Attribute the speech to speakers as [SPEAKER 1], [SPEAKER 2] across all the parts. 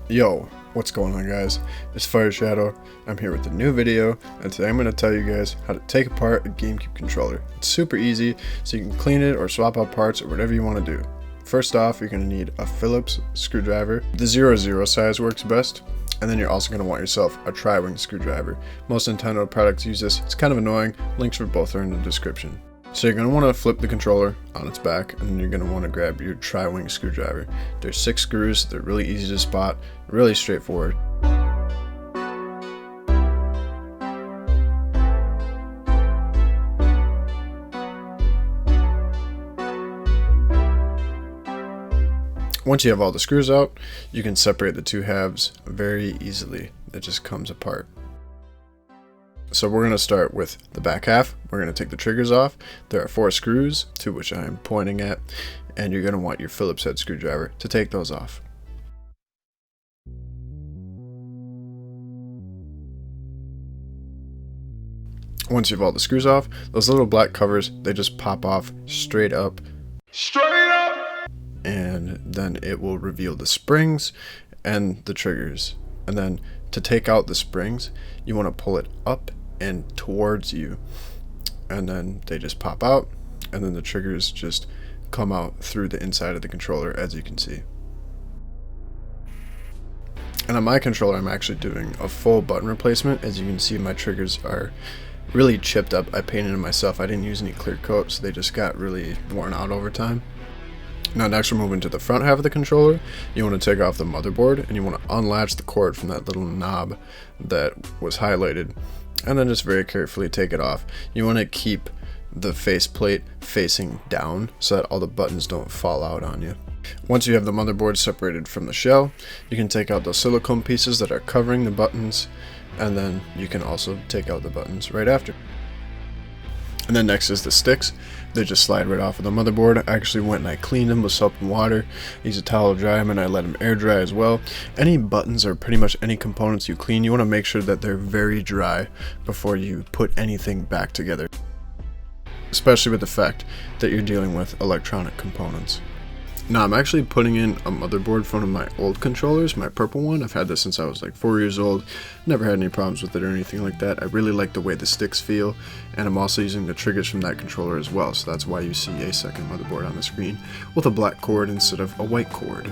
[SPEAKER 1] Yo, what's going on guys? It's Shaddow. I'm here with a new video, and today I'm going to tell you guys how to take apart a GameCube controller. It's super easy, so you can clean it or swap out parts or whatever you want to do. First off, you're going to need a Phillips screwdriver. The 00 size works best, and then you're also going to want yourself a tri-wing screwdriver. Most Nintendo products use this. It's kind of annoying. Links for both are in the description. So you're going to want to flip the controller on its back, and then you're going to want to grab your tri-wing screwdriver. There's 6 screws, they're really easy to spot, really straightforward. Once you have all the screws out, you can separate the two halves very easily. It just comes apart. So we're going to start with the back half. We're going to take the triggers off. There are 4 screws, to which I am pointing at, and you're going to want your Phillips head screwdriver to take those off. Once you have all the screws off, those little black covers, they just pop off straight up. And then it will reveal the springs and the triggers. And then to take out the springs, you want to pull it up and towards you, and then they just pop out, and then the triggers just come out through the inside of the controller, as you can see. And on my controller, I'm actually doing a full button replacement. As you can see, my triggers are really chipped up. I painted them myself. I didn't use any clear coat, so they just got really worn out over time. Now next we're moving to the front half of the controller. You want to take off the motherboard, and you want to unlatch the cord from that little knob that was highlighted, and then just very carefully take it off. You want to keep the faceplate facing down so that all the buttons don't fall out on you. Once you have the motherboard separated from the shell, you can take out those silicone pieces that are covering the buttons, and then you can also take out the buttons right after. And then next is the sticks. They just slide right off of the motherboard. I actually went and I cleaned them with soap and water. I used a towel to dry them, and I let them air dry as well. Any buttons or pretty much any components you clean, you want to make sure that they're very dry before you put anything back together, especially with the fact that you're dealing with electronic components. Now I'm actually putting in a motherboard from one of my old controllers, my purple one. I've had this since I was like 4 years old. Never had any problems with it or anything like that. I really like the way the sticks feel, and I'm also using the triggers from that controller as well, so that's why you see a second motherboard on the screen with a black cord instead of a white cord.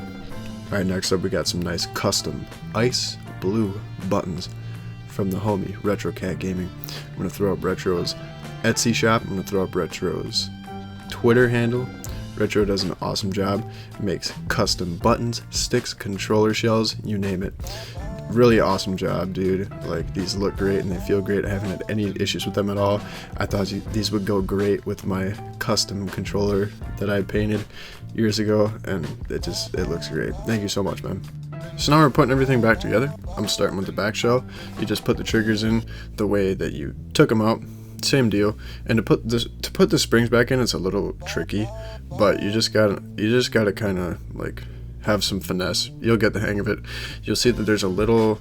[SPEAKER 1] Alright, next up we got some nice custom ice blue buttons from the homie RetroCatGaming. I'm going to throw up Retro's Etsy shop. I'm going to throw up Retro's Twitter handle. Retro does an awesome job. It makes custom buttons, sticks, controller shells, you name it. Really awesome job, dude. Like, these look great and they feel great. I haven't had any issues with them at all. I thought these would go great with my custom controller that I painted years ago, and it looks great. Thank you so much, man. So now we're putting everything back together. I'm starting with the back shell. You just put the triggers in the way that you took them out. Same deal. And to put the springs back in, it's a little tricky, but you just gotta kind of like have some finesse. You'll get the hang of it. You'll see that there's a little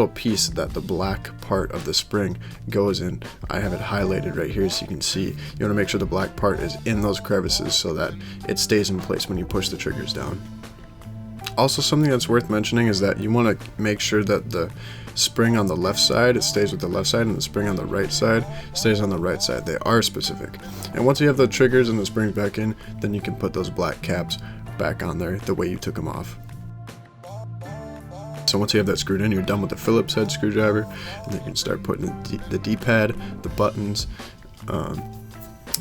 [SPEAKER 1] piece that the black part of the spring goes in. I have it highlighted right here so you can see. You want to make sure the black part is in those crevices so that it stays in place when you push the triggers down. Also, something that's worth mentioning is that you want to make sure that the spring on the left side, it stays with the left side, and the spring on the right side stays on the right side. They are specific. And once you have the triggers and the springs back in, then you can put those black caps back on there the way you took them off. So once you have that screwed in, you're done with the Phillips head screwdriver, and then you can start putting the D-pad, the buttons,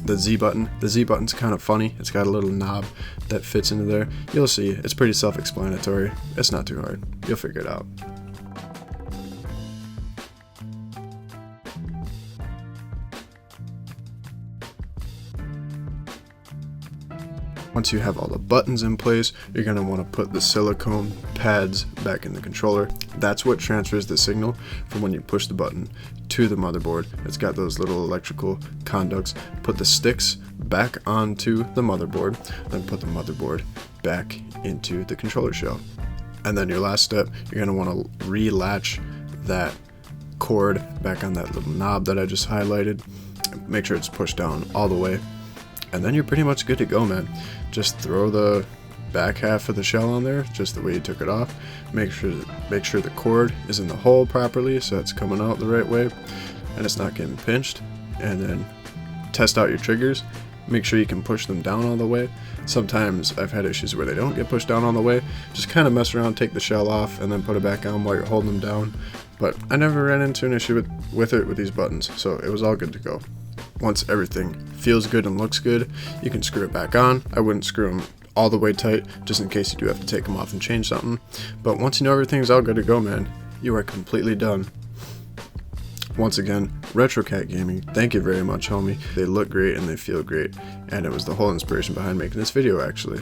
[SPEAKER 1] the Z button. The Z button's kind of funny. It's got a little knob that fits into there. You'll see. It's pretty self-explanatory. It's not too hard. You'll figure it out. Once you have all the buttons in place, you're going to want to put the silicone pads back in the controller. That's what transfers the signal from when you push the button to the motherboard. It's got those little electrical conducts. Put the sticks back onto the motherboard, then put the motherboard back into the controller shell. And then your last step, you're going to want to re-latch that cord back on that little knob that I just highlighted. Make sure it's pushed down all the way. And then you're pretty much good to go, man. Just throw the back half of the shell on there, just the way you took it off. Make sure the cord is in the hole properly, so it's coming out the right way and it's not getting pinched. And then test out your triggers. Make sure you can push them down all the way. Sometimes I've had issues where they don't get pushed down all the way. Just kind of mess around, take the shell off, and then put it back on while you're holding them down. But I never ran into an issue with it with these buttons, so it was all good to go. Once everything feels good and looks good, you can screw it back on. I wouldn't screw them all the way tight, just in case you do have to take them off and change something. But once you know everything's all good to go, man, you are completely done. Once again, RetroCatGaming, thank you very much, homie. They look great and they feel great, and it was the whole inspiration behind making this video, actually.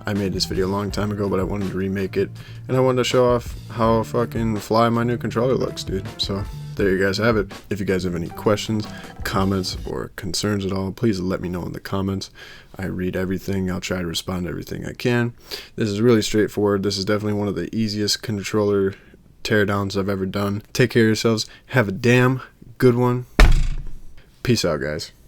[SPEAKER 1] I made this video a long time ago, but I wanted to remake it, and I wanted to show off how fucking fly my new controller looks, dude. So there you guys have it. If you guys have any questions, comments, or concerns at all, please let me know in the comments. I read everything. I'll try to respond to everything I can. This is really straightforward. This is definitely one of the easiest controller teardowns I've ever done. Take care of yourselves. Have a damn good one. Peace out, guys.